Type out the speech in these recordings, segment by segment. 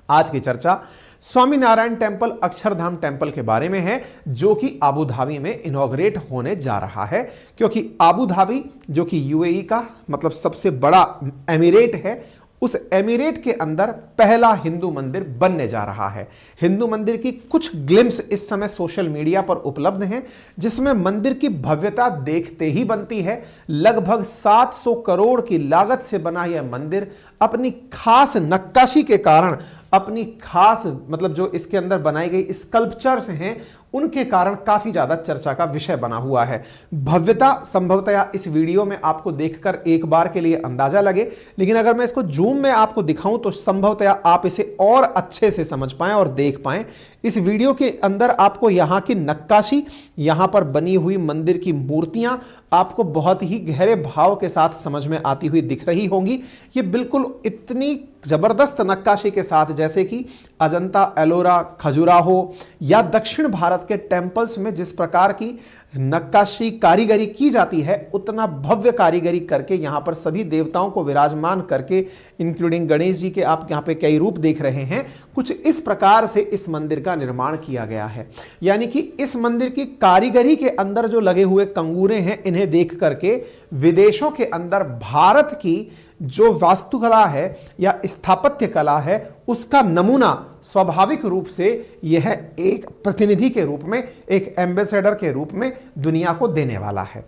आज की चर्चा स्वामीनारायण टेम्पल अक्षरधाम टेम्पल के बारे में है, जो कि आबू धाबी में इनॉग्रेट होने जा रहा है। क्योंकि आबू धाबी जो कि यूएई का मतलब सबसे बड़ा एमिरेट है, उस एमिरेट के अंदर पहला हिंदू मंदिर बनने जा रहा है। हिंदू मंदिर की कुछ ग्लिम्स इस समय सोशल मीडिया पर उपलब्ध हैं, जिसमें मंदिर की भव्यता देखते ही बनती है। लगभग 700 करोड़ की लागत से बना यह मंदिर अपनी खास नक्काशी के कारण, अपनी खास मतलब जो इसके अंदर बनाई गई स्कल्पचर्स हैं उनके कारण काफी ज्यादा चर्चा का विषय बना हुआ है। भव्यता संभवतः इस वीडियो में आपको देखकर एक बार के लिए अंदाजा लगे, लेकिन अगर मैं इसको जूम में आपको दिखाऊं तो संभवतः आप इसे और अच्छे से समझ पाएं और देख पाएं। इस वीडियो के अंदर आपको यहां की नक्काशी, यहां पर बनी हुई मंदिर की मूर्तियां आपको बहुत ही गहरे भाव के साथ समझ में आती हुई दिख रही होंगी। ये बिल्कुल इतनी जबरदस्त नक्काशी के साथ जैसे कि अजंता, एलोरा, खजुराहो या दक्षिण भारत के टेम्पल्स में जिस प्रकार की नक्काशी कारीगरी की जाती है, उतना भव्य कारीगरी करके यहां पर सभी देवताओं को विराजमान करके, इंक्लूडिंग गणेश जी के आप यहां पे कई रूप देख रहे हैं, कुछ इस प्रकार से इस मंदिर का निर्माण किया गया है। यानी कि इस मंदिर की कारीगरी के अंदर जो लगे हुए कंगूरे हैं, इन्हें देख करके विदेशों के अंदर भारत की जो वास्तुकला है या स्थापत्य कला है, उसका नमूना स्वाभाविक रूप से यह एक प्रतिनिधि के रूप में, एक एम्बेसडर के रूप में दुनिया को देने वाला है।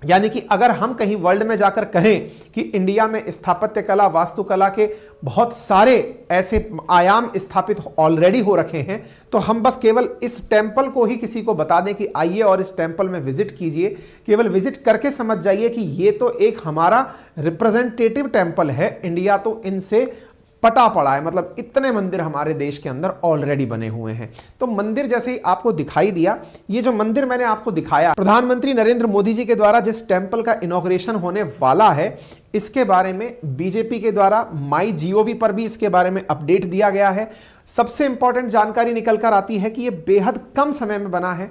यानी कि अगर हम कहीं वर्ल्ड में जाकर कहें कि इंडिया में स्थापत्य कला, वास्तुकला के बहुत सारे ऐसे आयाम स्थापित ऑलरेडी हो रखे हैं, तो हम बस केवल इस टेंपल को ही किसी को बता दें कि आइए और इस टेंपल में विजिट कीजिए, केवल विजिट करके समझ जाइए कि ये तो एक हमारा रिप्रेजेंटेटिव टेंपल है। इंडिया तो इनसे पटा पड़ा है, मतलब इतने मंदिर हमारे देश के अंदर ऑलरेडी बने हुए हैं। तो मंदिर जैसे ही आपको दिखाई दिया, ये जो मंदिर मैंने आपको दिखाया, प्रधानमंत्री नरेंद्र मोदी जी के द्वारा जिस टेंपल का इनॉग्रेशन होने वाला है, इसके बारे में बीजेपी के द्वारा MyGov पर भी इसके बारे में अपडेट दिया गया है। सबसे इंपॉर्टेंट जानकारी निकल कर आती है कि यह बेहद कम समय में बना है।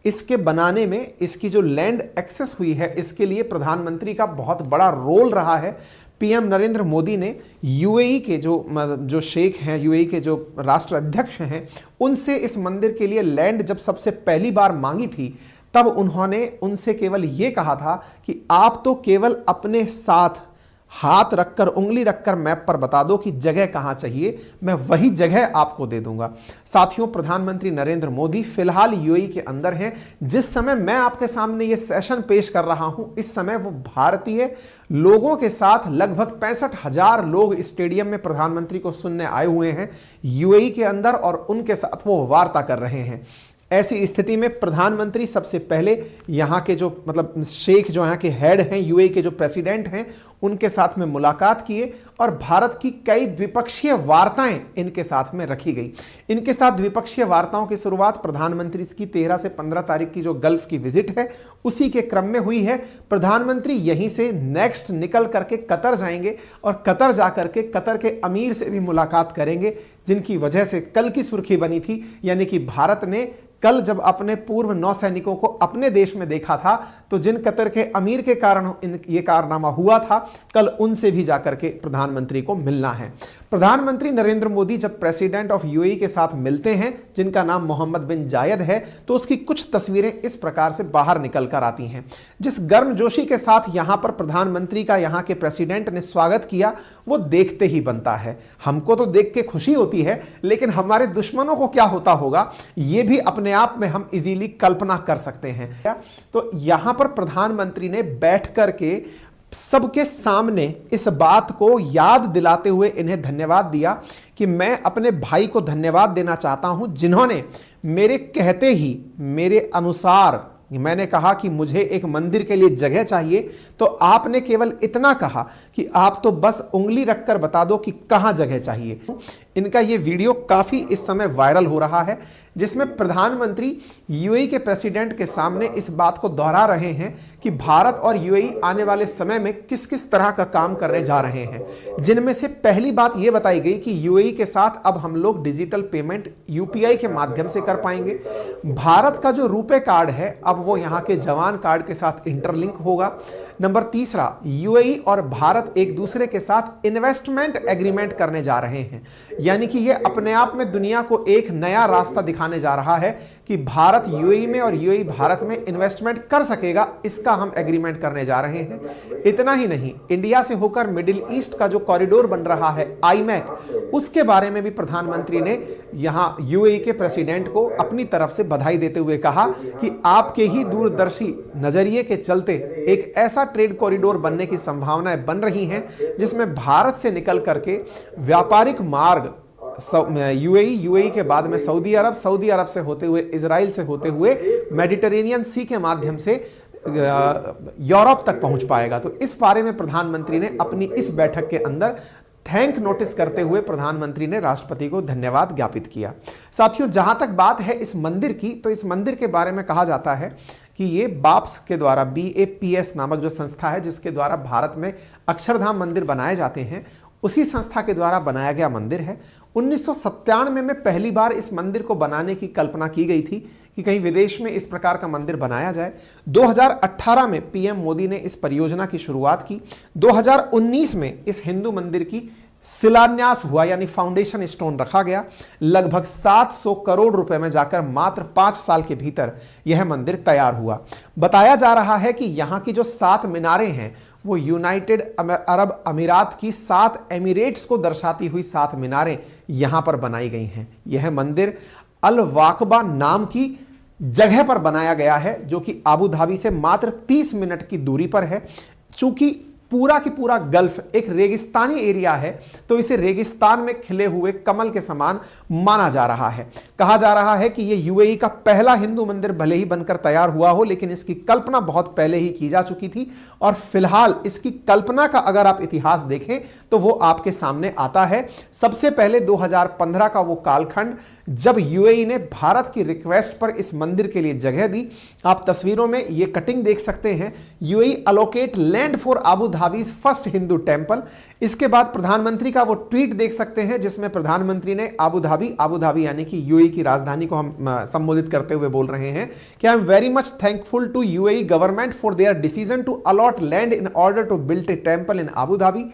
इसके बनाने में इसकी जो लैंड एक्सेस हुई है, इसके लिए प्रधानमंत्री का बहुत बड़ा रोल रहा है। पीएम नरेंद्र मोदी ने यूएई के जो शेख हैं, यूएई के जो राष्ट्र अध्यक्ष हैं, उनसे इस मंदिर के लिए लैंड जब सबसे पहली बार मांगी थी, तब उन्होंने उनसे केवल ये कहा था कि आप तो केवल अपने साथ हाथ रखकर, उंगली रखकर मैप पर बता दो कि जगह कहां चाहिए, मैं वही जगह आपको दे दूंगा। साथियों, प्रधानमंत्री नरेंद्र मोदी फिलहाल यूएई के अंदर हैं। जिस समय मैं आपके सामने ये सेशन पेश कर रहा हूं, इस समय वो भारतीय लोगों के साथ लगभग 65,000 लोग स्टेडियम में प्रधानमंत्री को सुनने आए हुए हैं यूएई के अंदर, और उनके साथ वो वार्ता कर रहे हैं। ऐसी स्थिति में प्रधानमंत्री सबसे पहले यहाँ के जो मतलब शेख, जो यहाँ के हेड हैं, यूएई के जो प्रेसिडेंट हैं, उनके साथ में मुलाकात किए और भारत की कई द्विपक्षीय वार्ताएं इनके साथ में रखी गई। इनके साथ द्विपक्षीय वार्ताओं की शुरुआत प्रधानमंत्री की 13 से 15 तारीख की जो गल्फ की विजिट है, उसी के क्रम में हुई है। प्रधानमंत्री यहीं से नेक्स्ट निकल करके कतर जाएंगे और कतर जाकर के कतर के अमीर से भी मुलाकात करेंगे, जिनकी वजह से कल की सुर्खी बनी थी। यानी कि भारत ने कल जब अपने पूर्व नौसैनिकों को अपने देश में देखा था, तो जिन कतर के अमीर के कारण ये कारनामा हुआ था, कल उनसे भी जाकर के प्रधानमंत्री को मिलना है। प्रधानमंत्री नरेंद्र मोदी जब प्रेसिडेंट ऑफ यूएई के साथ मिलते हैं, जिनका नाम मोहम्मद बिन जायद है, तो उसकी कुछ तस्वीरें इस प्रकार से बाहर निकल कर आती हैं। जिस गर्मजोशी के साथ यहां पर प्रधानमंत्री का यहां के प्रेसिडेंट ने स्वागत किया, वो देखते ही बनता है। हमको तो देख के खुशी होती है, लेकिन हमारे दुश्मनों को क्या होता होगा, ये भी अपने आप में हम इजीली कल्पना कर सकते हैं। तो यहां पर प्रधानमंत्री ने बैठ करके सबके सामने इस बात को याद दिलाते हुए इन्हें धन्यवाद दिया कि मैं अपने भाई को धन्यवाद देना चाहता हूं, जिन्होंने मेरे कहते ही, मेरे अनुसार मैंने कहा कि मुझे एक मंदिर के लिए जगह चाहिए, तो आपने केवल इतना कहा कि आप तो बस उंगली रखकर बता दो कि कहां जगह चाहिए। इनका ये वीडियो काफी इस समय वायरल हो रहा है, जिसमें प्रधानमंत्री यूएई के प्रेसिडेंट के सामने इस बात को दोहरा रहे हैं कि भारत और यूएई आने वाले समय में किस किस तरह का काम करने जा रहे हैं। जिनमें से पहली बात यह बताई गई कि यूएई के साथ अब हम लोग डिजिटल पेमेंट यूपीआई के माध्यम से कर पाएंगे। भारत का जो रुपे कार्ड है, अब अब वो यहाँ के जवान कार्ड के साथ इंटरलिंक होगा। नंबर तीसरा, यूएई और भारत एक दूसरे के साथ इन्वेस्टमेंट एग्रीमेंट करने जा रहे हैं, यानी कि ये अपने आप में दुनिया को एक नया रास्ता दिखाने जा रहा है कि भारत यूएई में और यूएई भारत में इन्वेस्टमेंट कर सकेगा, इसका हम एग्रीमेंट करने जा रहे हैं। इतना ही नहीं, इंडिया से होकर मिडिल ईस्ट का जो कॉरिडोर बन रहा है आईमैक, उसके बारे में भी प्रधानमंत्री ने यहां यूएई के प्रेसिडेंट को अपनी तरफ से बधाई देते हुए कहा कि आपके ही दूरदर्शी नजरिए के चलते एक ऐसा ट्रेड कॉरिडोर बनने की संभावनाएं बन रही हैं जिसमें भारत से निकल करके व्यापारिक मार्ग यूएई के बाद में सऊदी अरब से होते हुए, इजराइल से होते हुए मेडिटेरेनियन सी के माध्यम से यूरोप तक पहुंच पाएगा। तो इस बारे में प्रधानमंत्री ने अपनी इस बैठक के अंदर थैंक नोटिस करते हुए प्रधानमंत्री ने राष्ट्रपति को धन्यवाद ज्ञापित किया। साथियों, जहां तक बात है इस मंदिर की, तो इस मंदिर के बारे में कहा जाता है कि ये बाप्स के द्वारा, BAPS नामक जो संस्था है जिसके द्वारा भारत में अक्षरधाम मंदिर बनाए जाते हैं, उसी संस्था के द्वारा बनाया गया मंदिर है। 1997 में पहली बार इस मंदिर को बनाने की कल्पना की गई थी कि कहीं विदेश में इस प्रकार का मंदिर बनाया जाए। 2018 में PM मोदी ने इस परियोजना की शुरुआत की। 2019 में इस हिंदू मंदिर की शिलान्यास हुआ, यानी फाउंडेशन स्टोन रखा गया। लगभग 700 करोड़ रुपए में जाकर मात्र 5 साल के भीतर यह मंदिर तैयार हुआ। बताया जा रहा है कि यहां की जो 7 मीनारें हैं वो यूनाइटेड अरब अमीरात की 7 एमिरेट्स को दर्शाती हुई 7 मीनारें यहां पर बनाई गई हैं। यह मंदिर अल वाकबा नाम की जगह पर बनाया गया है, जो कि आबू धाबी से मात्र 30 मिनट की दूरी पर है। चूंकि पूरा की पूरा गल्फ एक रेगिस्तानी एरिया है, तो इसे रेगिस्तान में खिले हुए कमल के समान माना जा रहा है। कहा जा रहा है कि यह यूएई का पहला हिंदू मंदिर भले ही बनकर तैयार हुआ हो, लेकिन इसकी कल्पना बहुत पहले ही की जा चुकी थी। और फिलहाल इसकी कल्पना का अगर आप इतिहास देखें तो वो आपके सामने आता है। सबसे पहले 2015 का वो कालखंड जब यूएई ने भारत की रिक्वेस्ट पर इस मंदिर के लिए जगह दी। आप तस्वीरों में ये कटिंग देख सकते हैं, UAE allocate land for Abu Dhabi's first Hindu temple. इसके बाद प्रधानमंत्री का वो ट्वीट देख सकते हैं जिसमें प्रधानमंत्री ने आबू धाबी यानी कि यूएई की राजधानी को हम संबोधित करते हुए बोल रहे हैं कि I am very much thankful to UAE government for their decision to allot land in order to build a temple in Abu Dhabi.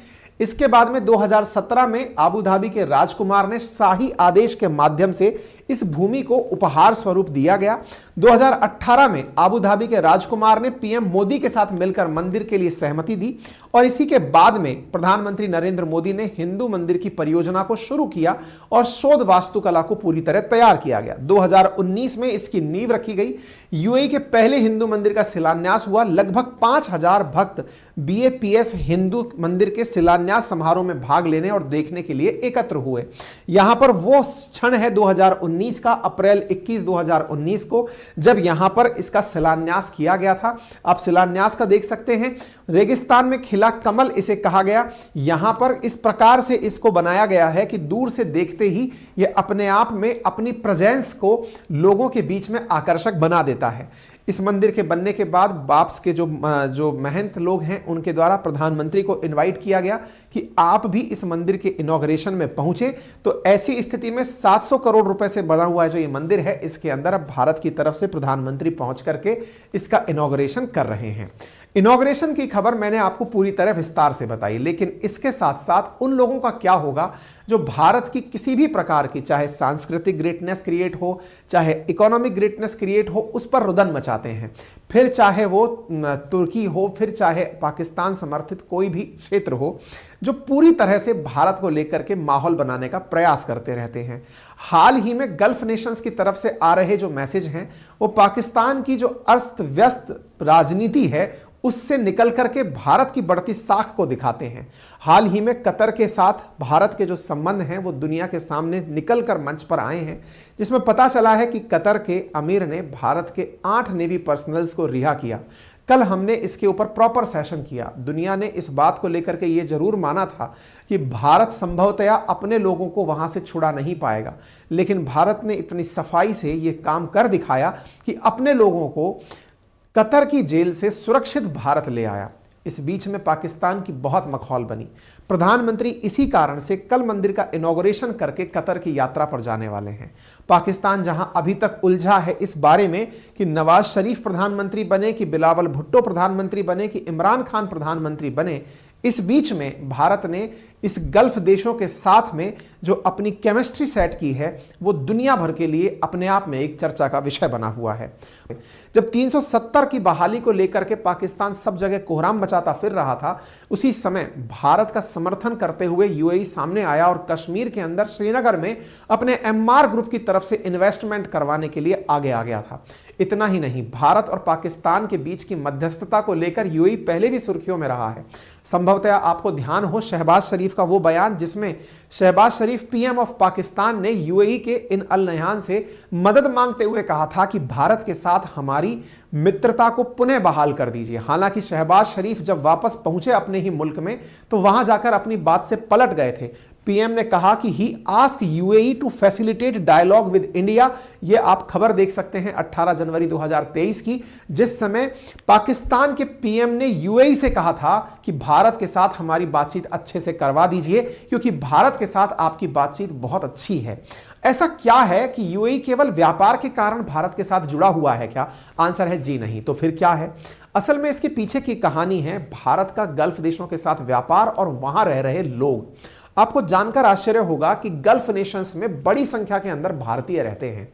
इसके बाद में 2017 में आबू धाबी के राजकुमार ने शाही आदेश के माध्यम से इस भूमि को उपहार स्वरूप दिया गया। 2018 में आबू धाबी के राजकुमार ने PM मोदी के साथ मिलकर मंदिर के लिए सहमति दी और इसी के बाद में प्रधानमंत्री नरेंद्र मोदी ने हिंदू मंदिर की परियोजना को शुरू किया और शोध वास्तुकला को पूरी तरह तैयार किया गया। 2019 में इसकी नींव रखी गई। यूएई के पहले हिंदू मंदिर का शिलान्यास हुआ। लगभग 5000 भक्त BAPS हिंदू मंदिर के शिलान्यास समारोह में भाग लेने और देखने के लिए एकत्र हुए। यहां पर वो क्षण है 2019 का, अप्रैल 21, 2019 को, जब यहां पर इसका शिलान्यास किया गया था। आप शिलान्यास का देख सकते हैं, रेगिस्तान में खिला कमल इसे कहा गया। यहां पर इस प्रकार से इसको बनाया गया है कि दूर से देखते ही यह अपने आप में अपनी प्रेजेंस को लोगों के बीच में आकर्षक बना देता है। इस मंदिर के बनने के बाद बाप्स के जो महंत लोग हैं उनके द्वारा प्रधानमंत्री को इनवाइट किया गया कि आप भी इस मंदिर के इनॉग्रेशन में पहुंचे। तो ऐसी स्थिति में 700 करोड़ रुपए से बना हुआ जो ये मंदिर है, इसके अंदर अब भारत की तरफ से प्रधानमंत्री पहुंच करके इसका इनॉग्रेशन कर रहे हैं। इनॉग्रेशन की खबर मैंने आपको पूरी तरह विस्तार से बताई, लेकिन इसके साथ साथ उन लोगों का क्या होगा जो भारत की किसी भी प्रकार की, चाहे सांस्कृतिक ग्रेटनेस क्रिएट हो, चाहे इकोनॉमिक ग्रेटनेस क्रिएट हो, उस पर रुदन मचाते हैं। फिर चाहे वो तुर्की हो, फिर चाहे पाकिस्तान समर्थित कोई भी क्षेत्र हो, जो पूरी तरह से भारत को लेकर के माहौल बनाने का प्रयास करते रहते हैं। हाल ही में गल्फ नेशंस की तरफ से आ रहे जो मैसेज हैं वो पाकिस्तान की जो अस्त व्यस्त राजनीति है उससे निकल करके भारत की बढ़ती साख को दिखाते हैं। हाल ही में कतर के साथ भारत के जो संबंध हैं वो दुनिया के सामने निकलकर मंच पर आए हैं, जिसमें पता चला है कि कतर के अमीर ने भारत के 8 नेवी पर्सनल्स को रिहा किया। कल हमने इसके ऊपर प्रॉपर सेशन किया। दुनिया ने इस बात को लेकर के ये जरूर माना था कि भारत संभवतया अपने लोगों को वहां से छुड़ा नहीं पाएगा, लेकिन भारत ने इतनी सफाई से ये काम कर दिखाया कि अपने लोगों को कतर की जेल से सुरक्षित भारत ले आया। इस बीच में पाकिस्तान की बहुत मखौल बनी। प्रधानमंत्री इसी कारण से कल मंदिर का इनॉग्रेशन करके कतर की यात्रा पर जाने वाले हैं। पाकिस्तान जहां अभी तक उलझा है इस बारे में कि नवाज शरीफ प्रधानमंत्री बने, कि बिलावल भुट्टो प्रधानमंत्री बने, कि इमरान खान प्रधानमंत्री बने, इस बीच में भारत ने इस गल्फ देशों के साथ में जो अपनी केमिस्ट्री सेट की है वो दुनिया भर के लिए अपने आप में एक चर्चा का विषय बना हुआ है। जब 370 की बहाली को लेकर के पाकिस्तान सब जगह कोहराम मचाता फिर रहा था, उसी समय भारत का समर्थन करते हुए यूएई सामने आया और कश्मीर के अंदर श्रीनगर में अपने एमआर ग्रुप की तरफ से इन्वेस्टमेंट करवाने के लिए आगे आ गया था। इतना ही नहीं, भारत और पाकिस्तान के बीच की मध्यस्थता को लेकर यूएई पहले भी सुर्खियों में रहा है। संभवतः आपको ध्यान हो शहबाज शरीफ का वो बयान जिसमें शहबाज शरीफ पीएम ऑफ पाकिस्तान ने यूएई के इन अल नह्यान से मदद मांगते हुए कहा था कि भारत के साथ हमारी मित्रता को पुनः बहाल कर दीजिए। हालांकि शहबाज शरीफ जब वापस पहुंचे अपने ही मुल्क में तो वहां जाकर अपनी बात से पलट गए थे। पीएम ने कहा कि he ask UAE to facilitate dialogue with India. ये आप खबर देख सकते हैं 18 जनवरी 2023 की, जिस समय पाकिस्तान के पीएम ने यूएई से कहा था कि भारत के साथ हमारी बातचीत अच्छे से करवा दीजिए क्योंकि भारत के साथ आपकी बातचीत बहुत अच्छी है। ऐसा क्या है कि यूएई केवल व्यापार के कारण भारत के साथ जुड़ा हुआ है क्या? आंसर है जी नहीं। तो फिर क्या है? असल में इसके पीछे की कहानी है भारत का गल्फ देशों के साथ व्यापार और वहां रह रहे लोग। आपको जानकर आश्चर्य होगा कि गल्फ नेशंस में बड़ी संख्या के अंदर भारतीय रहते हैं।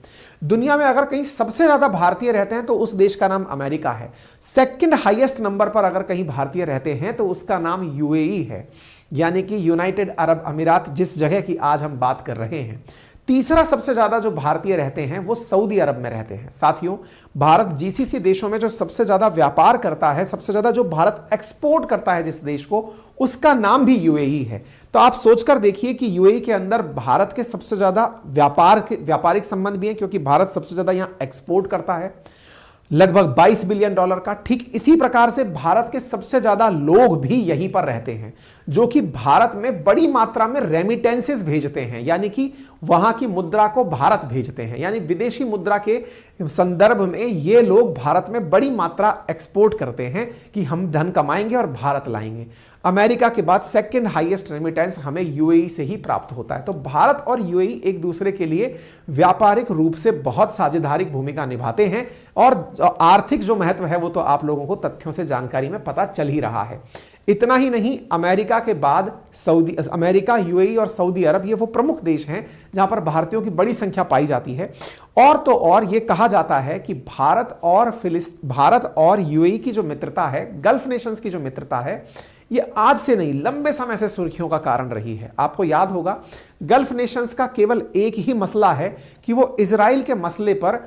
दुनिया में अगर कहीं सबसे ज्यादा भारतीय रहते हैं तो उस देश का नाम अमेरिका है। सेकंड हाईएस्ट नंबर पर अगर कहीं भारतीय रहते हैं तो उसका नाम यूएई है, यानी कि यूनाइटेड अरब अमीरात, जिस जगह की आज हम बात कर रहे हैं। तीसरा सबसे ज्यादा जो भारतीय रहते हैं वो सऊदी अरब में रहते हैं। साथियों, भारत जीसीसी देशों में जो सबसे ज्यादा व्यापार करता है, सबसे ज्यादा जो भारत एक्सपोर्ट करता है जिस देश को, उसका नाम भी यूएई है। तो आप सोचकर देखिए कि यूएई के अंदर भारत के सबसे ज्यादा व्यापारिक संबंध भी है क्योंकि भारत सबसे ज्यादा यहां एक्सपोर्ट करता है, लगभग $22 बिलियन का। ठीक इसी प्रकार से भारत के सबसे ज्यादा लोग भी यहीं पर रहते हैं जो कि भारत में बड़ी मात्रा में रेमिटेंसेस भेजते हैं, यानी कि वहां की मुद्रा को भारत भेजते हैं, यानी विदेशी मुद्रा के संदर्भ में ये लोग भारत में बड़ी मात्रा एक्सपोर्ट करते हैं कि हम धन कमाएंगे और भारत लाएंगे। अमेरिका के बाद सेकंड हाईएस्ट रेमिटेंस हमें यूएई से ही प्राप्त होता है। तो भारत और यूएई एक दूसरे के लिए व्यापारिक रूप से बहुत साझेदारी भूमिका निभाते हैं और आर्थिक जो महत्व है वो तो आप लोगों को तथ्यों से जानकारी में पता चल ही रहा है। इतना ही नहीं, अमेरिका के बाद अमेरिका, यूएई और सऊदी अरब ये वो प्रमुख देश हैं जहां पर भारतीयों की बड़ी संख्या पाई जाती है। और तो और ये कहा जाता है कि भारत और यूएई की जो मित्रता है, गल्फ नेशंस की जो मित्रता है, ये आज से नहीं लंबे समय से सुर्खियों का कारण रही है। आपको याद होगा गल्फ नेशंस का केवल एक ही मसला है कि वो इजराइल के मसले पर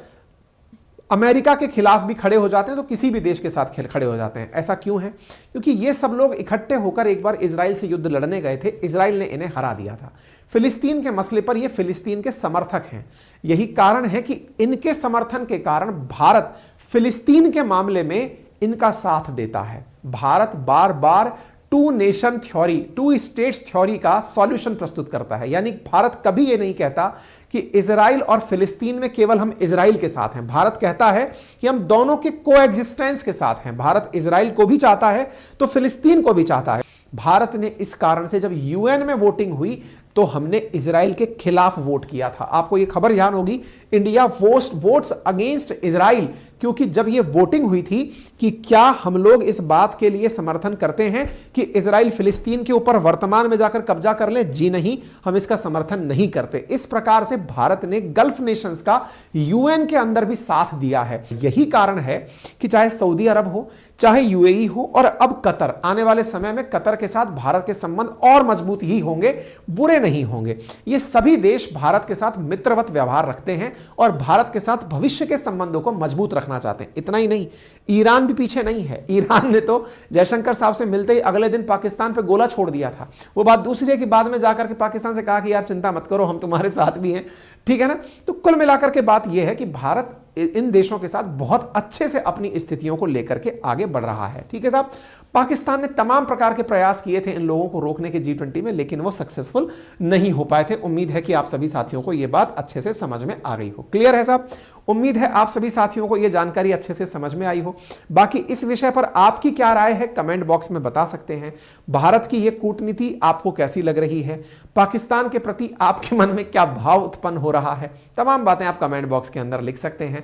अमेरिका के खिलाफ भी खड़े हो जाते हैं तो किसी भी देश के साथ खड़े हो जाते हैं। ऐसा क्यों है? क्योंकि ये सब लोग इकट्ठे होकर एक बार इजराइल से युद्ध लड़ने गए थे, इजराइल ने इन्हें हरा दिया था। फिलिस्तीन के मसले पर ये फिलिस्तीन के समर्थक हैं। यही कारण है कि इनके समर्थन के कारण भारत फिलिस्तीन के मामले में इनका साथ देता है। भारत बार बार two nation theory, two states theory का सॉल्यूशन प्रस्तुत करता है, यानी भारत कभी यह नहीं कहता कि इजराइल और फिलिस्तीन में केवल हम इजराइल के साथ हैं। भारत कहता है कि हम दोनों के कोएग्जिस्टेंस के साथ हैं। भारत इजराइल को भी चाहता है तो फिलिस्तीन को भी चाहता है। भारत ने इस कारण से जब यूएन में वोटिंग हुई तो हमने इजराइल के खिलाफ वोट किया था। आपको यह खबर ध्यान होगी, इंडिया वोट्स अगेंस्ट इजराइल, क्योंकि जब यह वोटिंग हुई थी कि क्या हम लोग इस बात के लिए समर्थन करते हैं कि इजराइल फिलिस्तीन के ऊपर वर्तमान में जाकर कब्जा कर ले, जी नहीं, हम इसका समर्थन नहीं करते। इस प्रकार से भारत ने गल्फ नेशंस का यूएन के अंदर भी साथ दिया है। यही कारण है कि चाहे सऊदी अरब हो, चाहे यूएई हो और अब कतर, आने वाले समय में कतर के साथ भारत के संबंध और मजबूत ही होंगे, बुरे नहीं होंगे। ये सभी देश भारत के साथ मित्रवत व्यवहार रखते हैं और भारत के साथ भविष्य के संबंधों को मजबूत रखना चाहते हैं। इतना ही नहीं, ईरान भी पीछे नहीं है। ईरान ने तो जयशंकर साहब से मिलते ही अगले दिन पाकिस्तान पे गोला छोड़ दिया था। वो बात दूसरी है कि बाद में जाकर के पाकिस्तान से कहा कि यार चिंता मत करो, हम तुम्हारे साथ भी हैं, ठीक है ना। तो कुल मिलाकर के बात यह है कि भारत इन देशों के साथ बहुत अच्छे से अपनी स्थितियों को लेकर के आगे बढ़ रहा है। ठीक है साहब, पाकिस्तान ने तमाम प्रकार के प्रयास किए थे इन लोगों को रोकने के G20 में, लेकिन वो सक्सेसफुल नहीं हो पाए थे। उम्मीद है कि आप सभी साथियों को यह बात अच्छे से समझ में आ गई हो। क्लियर है साहब? उम्मीद है आप सभी साथियों को यह जानकारी अच्छे से समझ में आई हो। बाकी इस विषय पर आपकी क्या राय है कमेंट बॉक्स में बता सकते हैं। भारत की यह कूटनीति आपको कैसी लग रही है? पाकिस्तान के प्रति आपके मन में क्या भाव उत्पन्न हो रहा है? तमाम बातें आप कमेंट बॉक्स के अंदर लिख सकते हैं।